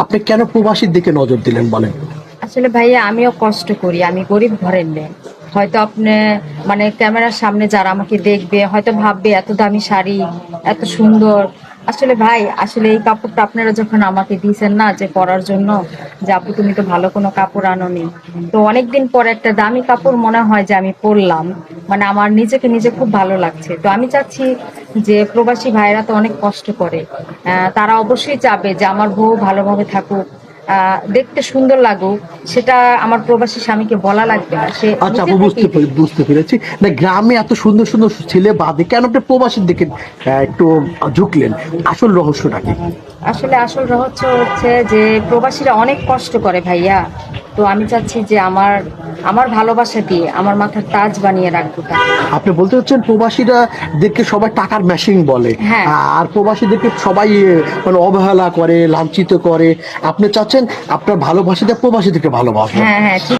আপনি কেন প্রবাসীর দিকে নজর দিলেন বলেন? আসলে ভাইয়া আমিও কষ্ট করি, আমি গরিব ঘরের মেয়ে। হয়তো আপনি মানে ক্যামেরার সামনে যারা আমাকে দেখবে হয়তো ভাববে এত দামি শাড়ি, এত সুন্দর। আসলে ভাই, আসলে এই কাপড়টা আপনারা যখন আমাকে দিয়েছেন না যে পরার জন্য, যে আপু তুমি তো ভালো কোনো কাপড় আনোনি, তো অনেকদিন পর একটা দামি কাপড় মনে হয় যে আমি পরলাম, মানে আমার নিজেকে নিজে খুব ভালো লাগছে। তো আমি চাচ্ছি যে প্রবাসী ভাইরা তো অনেক কষ্ট করে, তারা অবশ্যই চাবে যে আমার বউ ভালোভাবে থাকুক, দেখতে সুন্দর লাগুক। সেটা আমার প্রবাসী স্বামীকে বলা লাগবে না, সে আচ্ছা নিজে আপু, থেকেই দেখবে। বুঝতে পেরেছি। না, গ্রামে এত সুন্দর সুন্দর ছেলে বাদে কেন আপনি প্রবাসীর দিকে একটু ঝুঁকলেন? আসল রহস্যটা কি? আসলে আসল রহস্য হচ্ছে যে প্রবাসীরা অনেক কষ্ট করে ভাইয়া। তো আমি চাচ্ছি যে আমার আমার ভালোবাসা দিয়ে আমার মাথার তাজ বানিয়ে রাখবো তাকে। আপনি বলতে চাচ্ছেন প্রবাসীরা দেখে সবাই টাকার মেশিন বলে, হ্যাঁ, আর প্রবাসীদেরকে সবাই মানে অবহেলা করে, লাঞ্ছিত করে। আপনি চাচ্ছেন আপনার ভালোবাসাটা প্রবাসীদেরকে ভালোবাসবেন। হ্যাঁ, হ্যাঁ, ঠিক।